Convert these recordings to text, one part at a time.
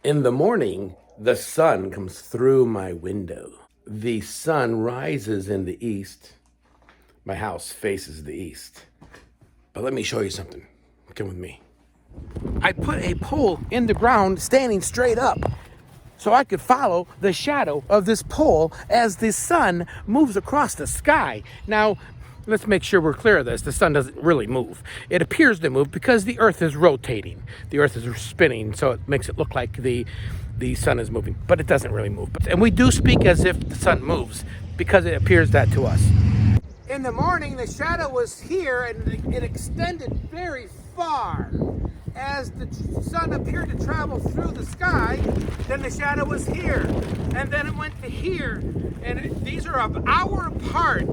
In the morning, the sun comes through my window. The sun rises in the east. My house faces the east. But let me show you something. Come with me. I put a pole in the ground standing straight up so I could follow the shadow of this pole as the sun moves across the sky. Now, let's make sure we're clear of this. The sun doesn't really move. It appears to move because the earth is rotating. The earth is spinning, so it makes it look like the sun is moving, but it doesn't really move. And we do speak as if the sun moves because it appears that to us. In the morning, the shadow was here and it extended very far. As the sun appeared to travel through the sky, then the shadow was here, and then it went to here, and these are an hour apart.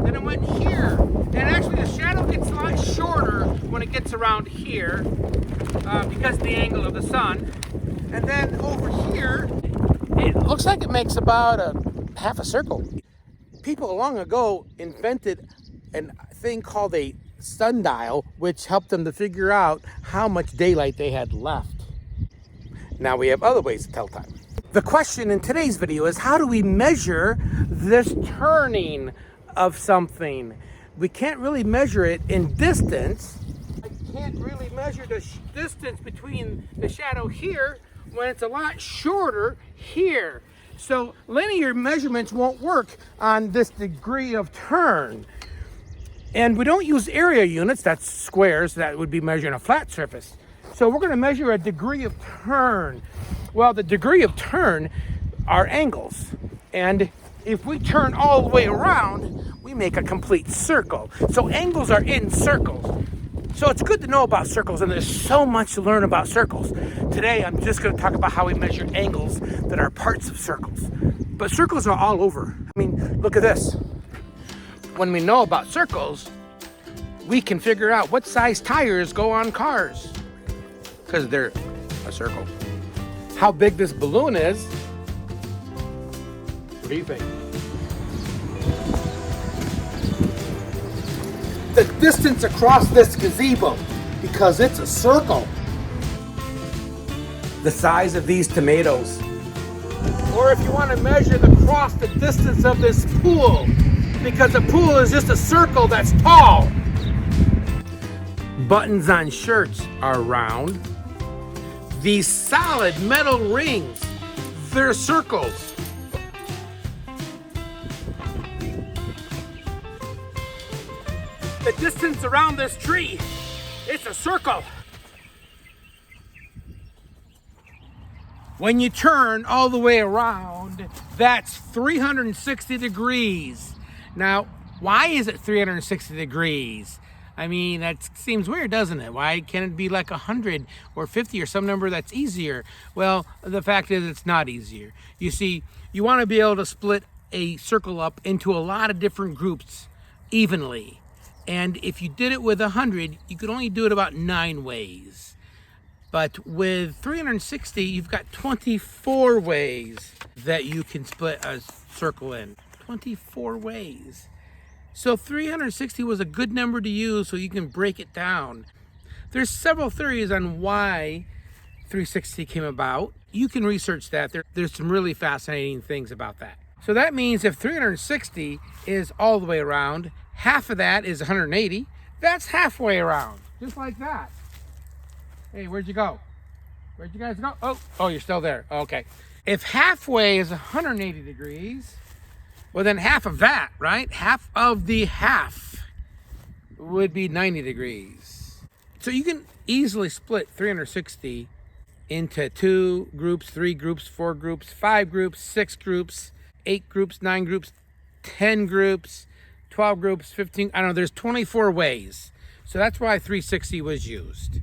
Then it went here, and actually the shadow gets a lot shorter when it gets around here because of the angle of the sun. And then over here, it looks like it makes about half a circle. People long ago invented a thing called a sundial, which helped them to figure out how much daylight they had left. Now we have other ways to tell time. The question in today's video is, how do we measure this turning of something? We can't really measure it in distance. I can't really measure the distance between the shadow here when it's a lot shorter here. So linear measurements won't work on this degree of turn. And we don't use area units, that's squares, that would be measuring a flat surface. So we're going to measure a degree of turn. Well, the degree of turn are angles. And if we turn all the way around, we make a complete circle. So angles are in circles. So it's good to know about circles, and there's so much to learn about circles. Today, I'm just going to talk about how we measure angles that are parts of circles. But circles are all over. I mean, look at this. When we know about circles, we can figure out what size tires go on cars because they're a circle. How big this balloon is, what do you think? The distance across this gazebo, because it's a circle. The size of these tomatoes. Or if you want to measure the distance of this pool, because a pool is just a circle that's tall. Buttons on shirts are round. These solid metal rings, they're circles. The distance around this tree, it's a circle. When you turn all the way around, that's 360 degrees. Now, why is it 360 degrees? I mean, that seems weird, doesn't it? Why can't it be like 100 or 50 or some number that's easier? Well, the fact is it's not easier. You see, you want to be able to split a circle up into a lot of different groups evenly. And if you did it with 100, you could only do it about 9 ways. But with 360, you've got 24 ways that you can split a circle in. 24 ways. So 360 was a good number to use so you can break it down. There's several theories on why 360 came about. You can research that. There's some really fascinating things about that. So that means if 360 is all the way around, half of that is 180. That's halfway around, just like that. Hey, where'd you go? Where'd you guys go? Oh, you're still there. Okay. If halfway is 180 degrees, well, then half of that, right? Half of the half would be 90 degrees. So you can easily split 360 into 2 groups, 3 groups, 4 groups, 5 groups, 6 groups, 8 groups, 9 groups, 10 groups, 12 groups, 15. I don't know, there's 24 ways. So that's why 360 was used.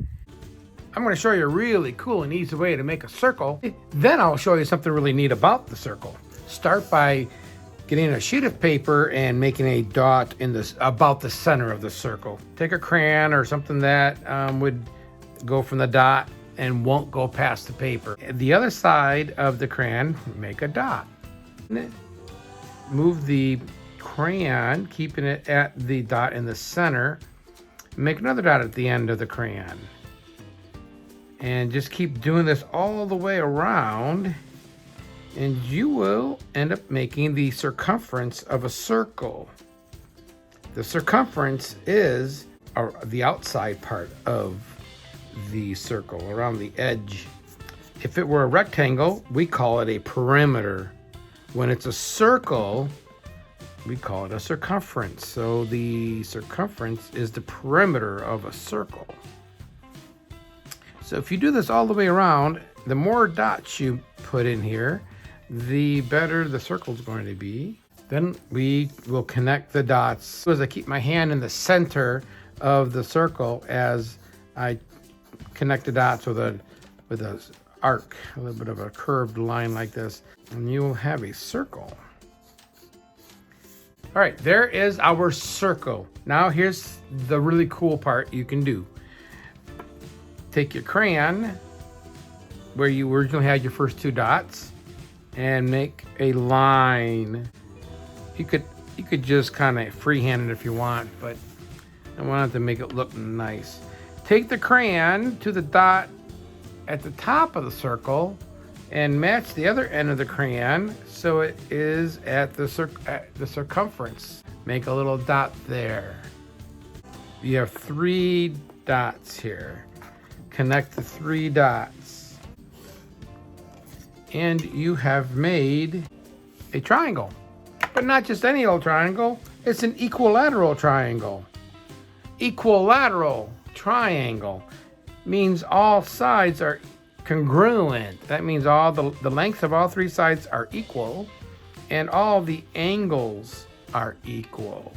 I'm going to show you a really cool and easy way to make a circle. Then I'll show you something really neat about the circle. Start by getting a sheet of paper and making a dot in about the center of the circle. Take a crayon or something that would go from the dot and won't go past the paper. The other side of the crayon, make a dot. Move the crayon, keeping it at the dot in the center. Make another dot at the end of the crayon. And just keep doing this all the way around, and you will end up making the circumference of a circle. The circumference is the outside part of the circle, around the edge. If it were a rectangle, we call it a perimeter. When it's a circle, we call it a circumference. So the circumference is the perimeter of a circle. So if you do this all the way around, the more dots you put in here, the better the circle's going to be. Then we will connect the dots. As I keep my hand in the center of the circle as I connect the dots with a arc, a little bit of a curved line like this, and you will have a circle. All right, there is our circle. Now here's the really cool part you can do. Take your crayon, where you originally had your first two dots, and make a line. You could just kind of freehand it if you want, but I wanted to make it look nice. Take the crayon to the dot at the top of the circle and match the other end of the crayon so it is at the circumference. Make a little dot there. You have 3 dots here. Connect the 3 dots. And you have made a triangle. But not just any old triangle, it's an equilateral triangle. Equilateral triangle means all sides are congruent. That means all the lengths of all 3 sides are equal and all the angles are equal.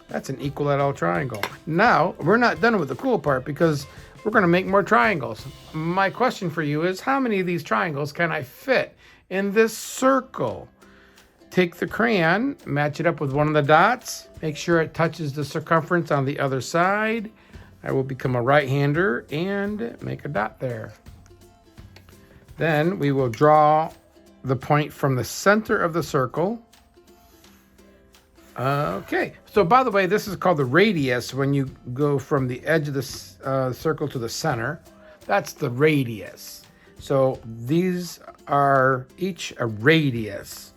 That's an equilateral triangle. Now, we're not done with the cool part because we're going to make more triangles. My question for you is, how many of these triangles can I fit in this circle? Take the crayon, match it up with one of the dots, make sure it touches the circumference on the other side. I will become a right-hander and make a dot there. Then we will draw the point from the center of the circle. Okay, so by the way, this is called the radius when you go from the edge of the circle to the center. That's the radius. So these are each a radius.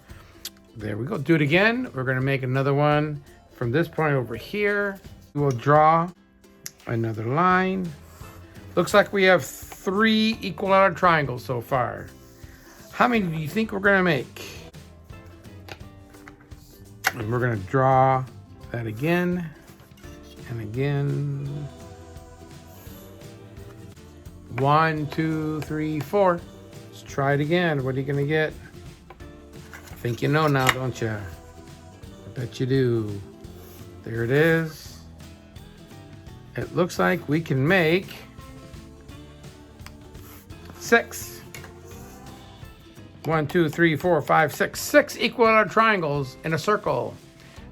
There we go. Do it again. We're going to make another one from this point over here. We will draw another line. Looks like we have 3 equilateral triangles so far. How many do you think we're going to make? And we're going to draw that again and again. 1, 2, 3, 4. Let's try it again. What are you going to get? I think you know now, don't you? I bet you do. There it is. It looks like we can make 6. 1, 2, 3, 4, 5, 6. 6 equilateral triangles in a circle.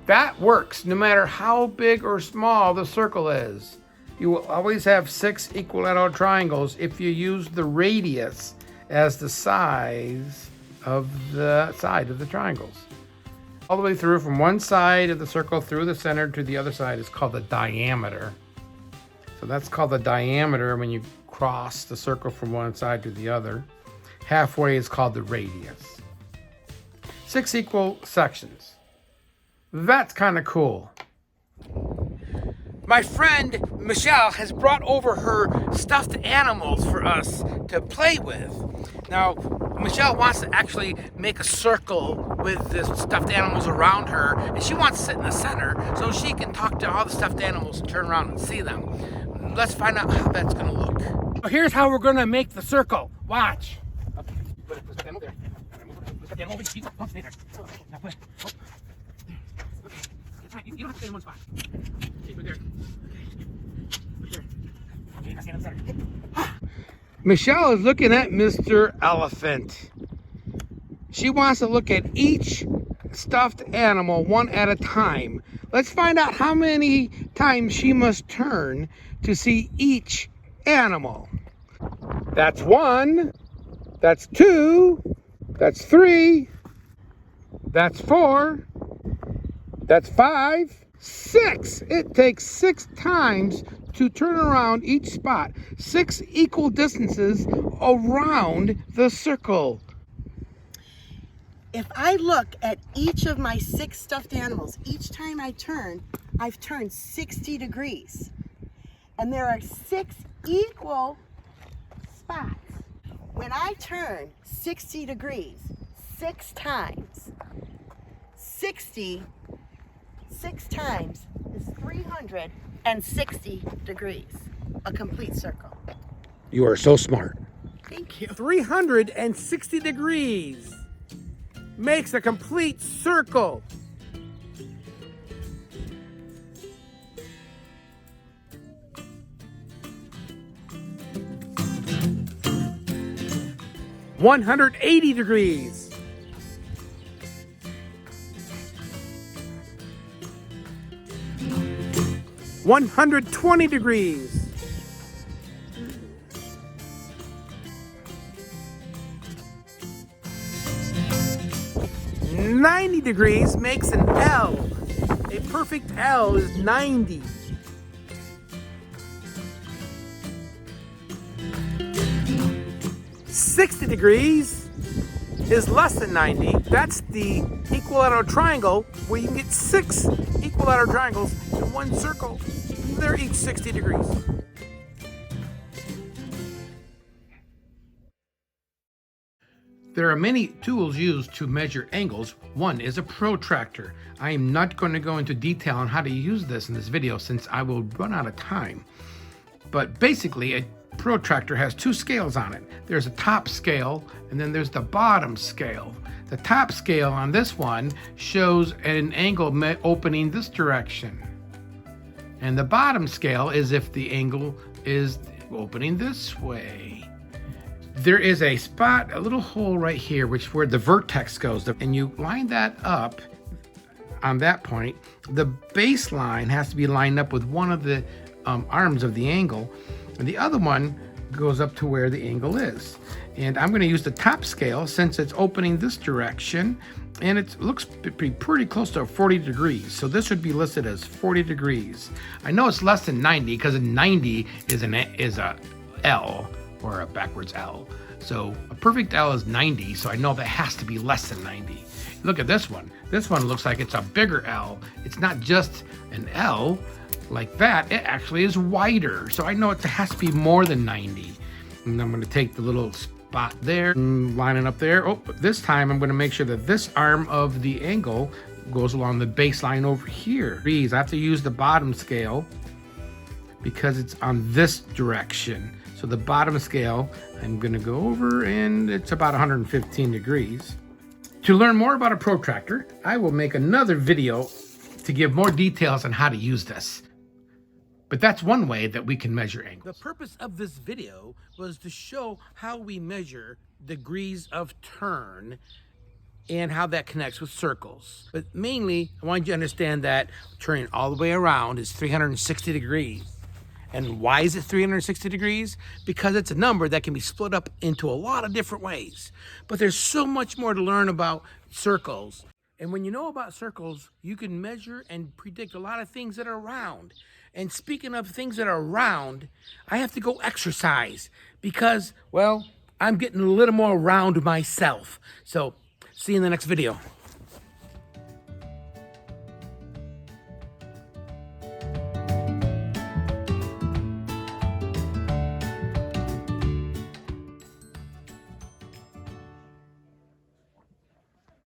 That works no matter how big or small the circle is. You will always have 6 equilateral triangles if you use the radius as the size of the side of the triangles. All the way through from one side of the circle through the center to the other side is called the diameter. So that's called the diameter when you cross the circle from one side to the other. Halfway is called the radius. 6 equal sections. That's kind of cool. My friend Michelle has brought over her stuffed animals for us to play with. Now, Michelle wants to actually make a circle with the stuffed animals around her, and she wants to sit in the center so she can talk to all the stuffed animals and turn around and see them. Let's find out how that's going to look. Here's how we're going to make the circle. Watch. Okay, put the animal there. Put the animal over here. Oh, stay there. Now put it. Oh. Okay, it's fine. You don't have to stay in one spot. Okay, put there. Michelle is looking at Mr. Elephant. She wants to look at each stuffed animal one at a time. Let's find out how many times she must turn to see each animal. That's 1. That's 2. That's 3. That's 4. That's 5. 6. It takes 6 times to turn around each spot 6 equal distances around the circle. If I look at each of my 6 stuffed animals, each time I turn, I've turned 60 degrees. And there are 6 equal spots. When I turn 60 degrees 6 times, 60 6 times is 360 degrees, a complete circle. You are so smart. Thank you. 360 degrees makes a complete circle. "180 degrees. "120 degrees. "90 degrees makes an L. A perfect L is 90. "60 degrees is less than 90. That's the equilateral triangle, where you can get 6 equilateral triangles in one circle. They're each 60 degrees. There are many tools used to measure angles. One is a protractor. I am not going to go into detail on how to use this in this video since I will run out of time. But basically, a protractor has 2 scales on it. There's a top scale and then there's the bottom scale. The top scale on this one shows an angle opening this direction. And the bottom scale is if the angle is opening this way. There is a spot, a little hole right here, which where the vertex goes, and you line that up on that point. The baseline has to be lined up with one of the arms of the angle, and the other one goes up to where the angle is. And I'm going to use the top scale since it's opening this direction, and it looks pretty close to 40 degrees. So this would be listed as 40 degrees. I know it's less than 90 because a 90 is a L, or a backwards L. So a perfect L is 90, so I know that has to be less than 90. Look at this one. This one looks like it's a bigger L. It's not just an L like that, it actually is wider. So I know it has to be more than 90. And I'm gonna take the little spot there, line it up there. Oh, this time I'm gonna make sure that this arm of the angle goes along the baseline over here. I have to use the bottom scale because it's on this direction. So the bottom scale, I'm gonna go over, and it's about 115 degrees. To learn more about a protractor, I will make another video to give more details on how to use this. But that's one way that we can measure angles. The purpose of this video was to show how we measure degrees of turn and how that connects with circles. But mainly, I want you to understand that turning all the way around is 360 degrees. And why is it 360 degrees? Because it's a number that can be split up into a lot of different ways. But there's so much more to learn about circles. And when you know about circles, you can measure and predict a lot of things that are round. And speaking of things that are round, I have to go exercise because, well, I'm getting a little more round myself. So see you in the next video.